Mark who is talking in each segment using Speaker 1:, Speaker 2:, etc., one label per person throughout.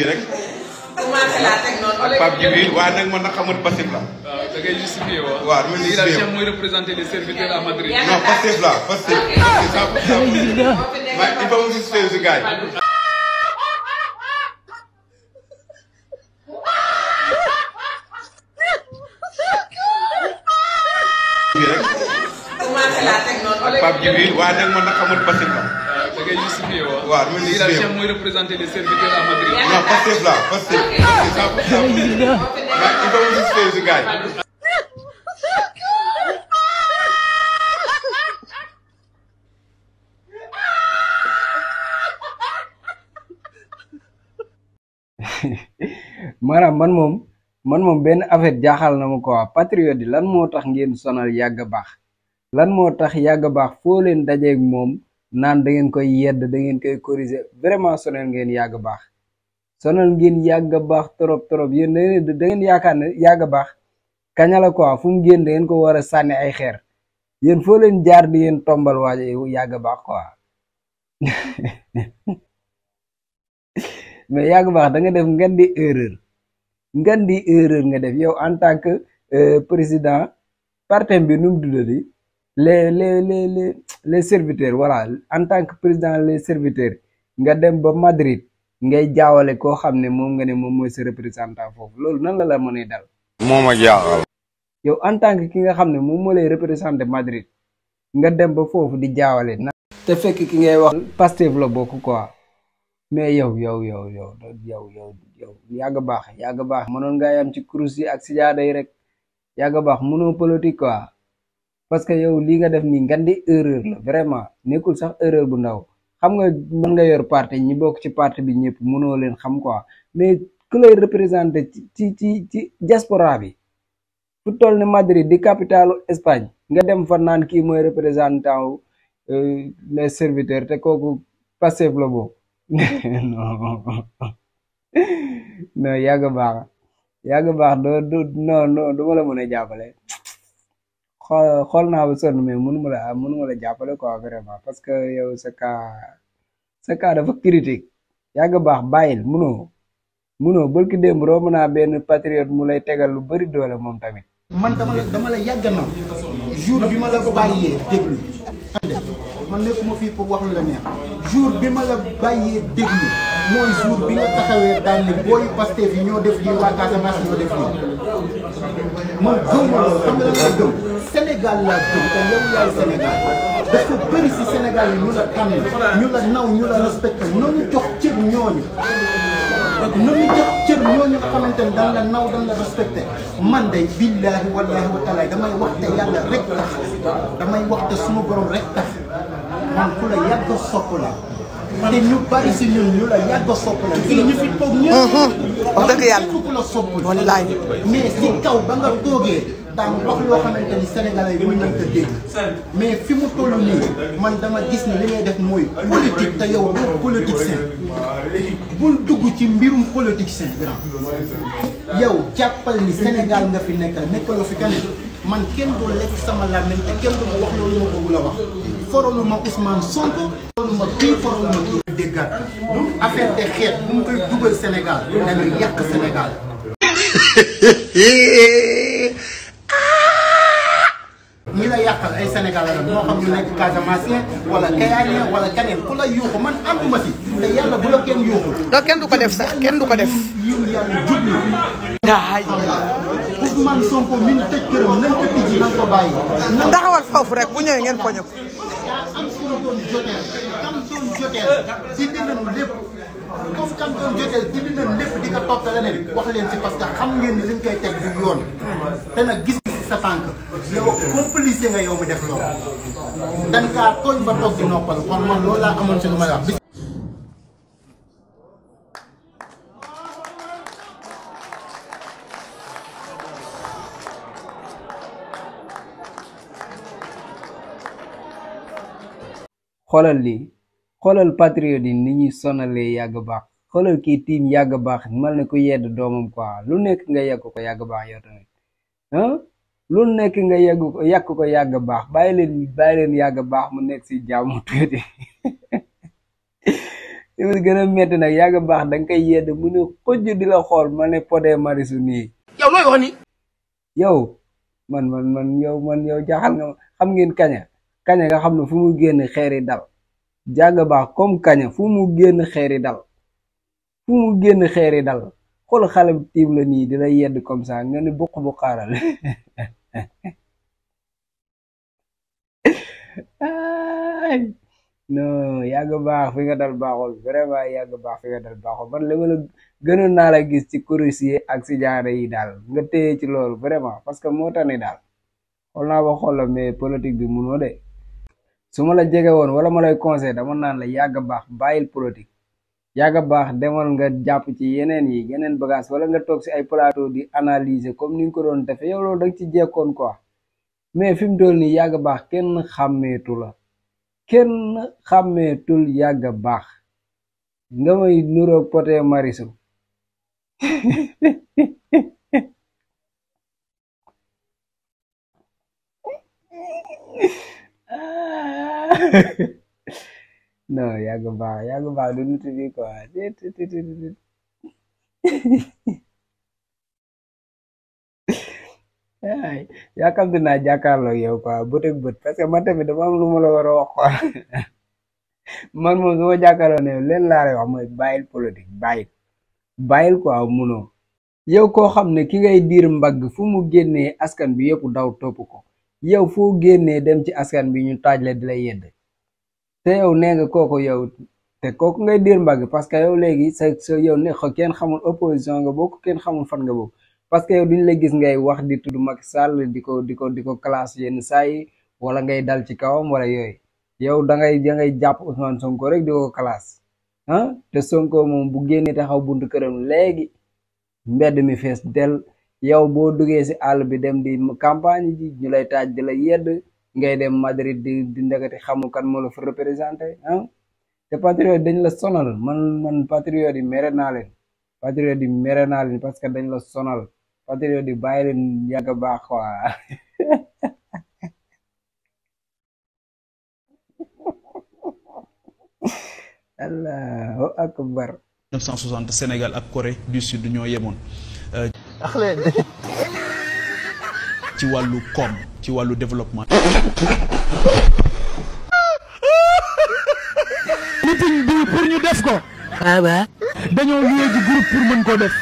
Speaker 1: rek. ak pape djibril waaye nag man nag xamul passif la.
Speaker 2: waaw da ngay justifié waaw.
Speaker 1: waaw dama lay justifié
Speaker 2: Cheikh mooy représenter les serviteurs à Madrid.
Speaker 1: non passif la passif. mais il faut que justifié si gars yi. ak pape djibril waaye nag man nag xamul passif la.
Speaker 2: waaw da ngay justifié waaw.
Speaker 1: waaw dama lay justifié
Speaker 2: Cheikh mooy représenter les serviteurs à Madrid.
Speaker 1: non passif la passif. mais il faut que justifié si gars yi.
Speaker 3: maanaam man moom benn affaire jaaxal na ma quoi patriote yi lan moo tax ngeen sonal Yaca baax lan moo tax Yaca baax foo leen dajeeg moom naan da ngeen koy yedd da ngeen koy corriger vraiment sonal ngeen Yaca baax sonal ngeen Yaca baax trop yéen da ngeen yaakaar ne Yaca baax kaña la quoi fu mu génn da ngeen ko war a sànni ay xeer yéen foo leen jaar di ngeen tombal waaje Yaca baax quoi mais Yaca baax da nga def ngan di erreur nga def yow en tant que président parti bi nu mu tuddati les serviteurs voilà en tant que président les serviteurs nga dem ba Madrid ngay jaawale koo xam ne moom nga ne moom mooy sa représentant foofu loolu nan la mën a dal.
Speaker 1: moom ak jaaxal.
Speaker 3: yow en tant que ki nga xam ne moom moo lay représenté Madrid nga dem ba foofu di jaawale na te fekk ki ngay wax Pastef la bokk quoi. mais yow Yaca baax mënoon nga yam ci kurus yi ak sijaada yi rek Yaca baax mënoo politique quoi parce que yow lii nga def nii ngan di erreur la vraiment nekkul sax erreur bu ndaw xam nga mën nga yor parti ñi bokk ci parti bi ñëpp mënoo leen xam quoi mais ku lay représenté ci diaspora bi fu toll ne Madrid di capitalu Espagne nga dem fa naan kii mooy représentant wu les serviteurs te kooku Pastef la boobu non Yaca baax doo non du ma la mën a jàppale xool naa ba sonn mais mënuma la jàppale quoi vraiment parce que yow sa cas dafa critique Yaca baax bàyyil munoo bërki démb romb naa benn patriote mu lay tegal lu bari doole moom tamit
Speaker 4: man dama la yàgg na jour bi ma la bàyyee déglu man nekkuma fii pour wax lu la neex jour bi ma la bàyyee déglu mooy jour bi nga taxawee daal ne booyu Pastef yi ñoo def lii waa Casamance ñoo def lii man gëm ma loolu xam nga lan la gëm Sénégal laa gëm te yow yaay Sénégal dafa bëri si Sénégal yi ñu la tànn ñu la naw ñu la respecté noonu jox cër ñooñu nga xamante ne dañ la naw dañ la respecté man de billaahi wallaahi wa taala damay wax te yàlla rek tax damay wax te suma borom rek tax man ku la yàgg a sopp la te ñu bari si ñun ñu la yàgg a sopp la fii ñu fi toog ñëpp wax dëgg yàlla ku la sopp wallaay mais si kaw ba nga toogee daan wax loo xamante ni sénégalais yi mën nañ ko dégg mais fi mu toll nii man dama gis ne li ngay def mooy politique te yow doo politicien bul dugg ci mbirum politicien grand yow jàppal ni Sénégal nga fi nekkaloo fi keneen man kenn du lekk sama làmmiñ te kenn du ma wax loolu ma bëgg la wax forolu ma Ousmane Sonko forolu ma kii forolu ma kii déggaat affaire de xeet bu mu koy dugal Sénégal dañuy yàq Sénégal ñi la yàqal ay Sénégalais la moo xam ñu nekk Casamance wala Kayaalien wala keneen ku la yuuxu man ànduma si te yàlla bu la kenn yuuxu.
Speaker 5: donc kenn du ko def sax kenn du ko def.
Speaker 4: yiw yàlla jublu. Ousmane Sonko mi ñu tëj këram nañ ko tijji nañ ko bàyyi.
Speaker 5: taxawal foofu rek bu ñëwee ngeen poñe ko.
Speaker 4: am suñu doon joteel dindi nañu lépp comme kam doon joteel dindi nañu lépp di ko topp leneen wax leen si parce que xam ngeen ni liñ koy teg du yoon te nag gis sa tànk yow complice nga yow mi def loolu dañ kaa tooñ ba toog di noppal kon man loolu laa amoon si lu may wax.
Speaker 3: xoolal lii xoolal patriote yi ni ñuy sonalee Yaca baax xoolal kii tiim Yaca baax mal ne ku yedd doomam quoi lu nekk nga yegg ko Yaca baax yow tamit lu nekk nga yàq ko Yaca baax bàyyi leen Yaca baax mu nekk si jàmm tuuti li mu gën a métti nag yàgg baax da nga koy yedd mu ne xujj di la xool ma ne podee marisu nii
Speaker 5: yow looy wax ni
Speaker 3: yow man yow jaaxal nga ma xam ngeen kaña nga xam ne fu mu génn xeeri dal jàgg baax comme kaña fu mu génn xeeri dal xool xale bu tiim la nii di la yedd comme ça nga ne buq bu xaaral non yàgg baax fi nga dal baaxul vraiment yàgg baax fi nga dal baaxul man li ma la gënoon naa la gis ci kuréel yi ak si jaare yi daal nga téye ci loolu vraiment parce que moo tax ni daal xool naa ba xool la mais politique bi munoo de su ma la jege woon wala ma lay conseil dama naan la yàgg baax bàyyil politique yàgg baax demal nga jàpp ci yeneen bagage wala nga toog si ay plateau di analyser comme ni nga ko doon defee yow loolu da nga ci jekkoon quoi mais fi mu toll nii yàgg baax kenn xàmmeetul yàgg baax nga may nuroog poté marisu non yàgg baax du nit bi quoi ay yaakamti naa jàkkaarloo yow quoi bët ak bët parce que man tamit dama am lu ma la war a wax quoi man moom su ma jàkkaarloo ne leen laa lay wax mooy bàyyil politique bàyyil quoi munoo yow koo xam ne ki ngay diir mbagg fu mu génnee askan bi yëpp daw topp ko yow foo génnee dem ci askan bi ñu taaj la di lay yedd te yow nee nga kooku yow te kooku ngay diir mbagg parce que yow léegi sa yow ne kenn xamul opposition nga bokk kenn xamul fan nga bokk parce que yow duñ la gis ngay wax di tudd Macky Sall di ko classe yenn saa yi wala ngay dal ci kawam wala yooyu yow da ngay jàpp Ousmane Sonko rek di ko classe ah te Sonko moom bu génnee taxaw buntu këram léegi mbedd mi fees del yow boo duggee si àll bi dem di campagne ji ñu lay taaj di la yedd ngay dem Madrid di ndekati xamul kan moo la fa représenté ah te patriote dañ la sonal man patriote yi mere naa leen parce que dañ la sonal patriote yi bàyyi leen yàgg baax quoi Allahu akbar
Speaker 6: 1960 Sénégal ak Corée du Sud ñoo yemoon ci wàllu koom ci wàllu développement
Speaker 7: meeting bi pour ñu def ko dañoo luwee ji groupe pour mën ko def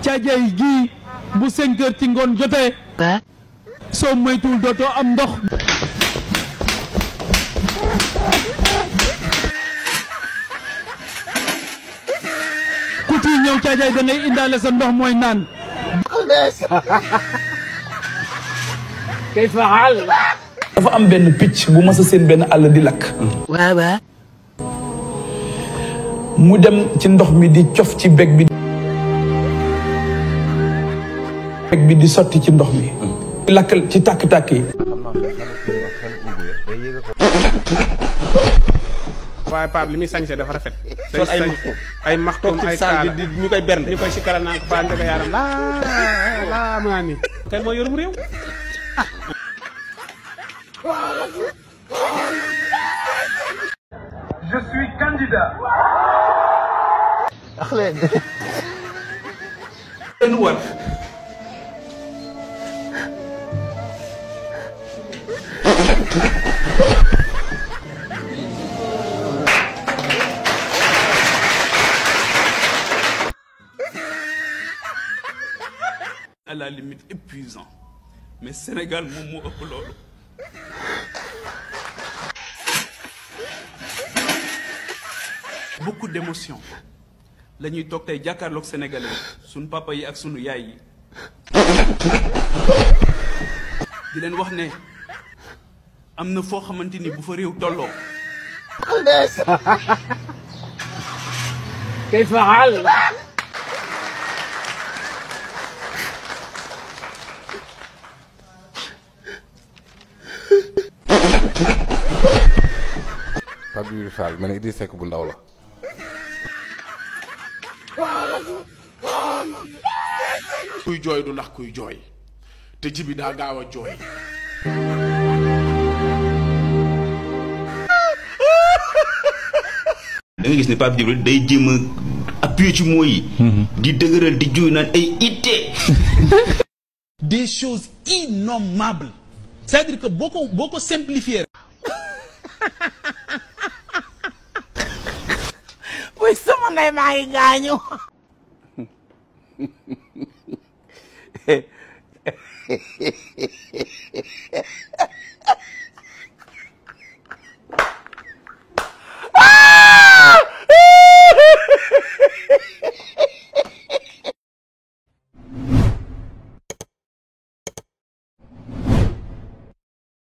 Speaker 7: caajay gi bu 5 heures ci ngoon jotee soo moytuwul dootoo am ndox ku ci ñëw caajay da ngay indaale sa ndox mooy naan kay faal
Speaker 6: dafa am benn picc bu mas a seen benn àll di lakk mu dem ci ndox mi di cof ci beg bi di sotti ci ndox mi lakkal ci tàkk-tàkk yi
Speaker 1: waaye Pape li muy sañse dafa rafet ay maxtum ay kaala di ñu koy bernde ñu koy si kala naan ko Pape Ndiaga yaram laa maa ni kan moo yorum réew
Speaker 7: je suis candidat
Speaker 6: à la limite épuisant mais Sénégal moom moo ëpp loolu beaucoup d'émotions la ñuy toog tey jàkkaarloog sénégalais sunu papa yi ak sunu yaay yi di leen wax ne am na foo xamante ni bu fa réew tolloo
Speaker 7: kay faal
Speaker 8: Pape Djibril Fall ma ne Idriss Seck bu ndaw la
Speaker 1: kuy jooy du ndax kuy jooy te ji bi daa gaaw a jooy
Speaker 9: da nga gis ne Pape Djibril day jéem a appuyer ci mots yi. di dëgëral di juy naan ay itte.
Speaker 7: des choses innommables c'est-à-dire que boo ko simplifier.
Speaker 5: oui sama ndey maa ngi gaañu.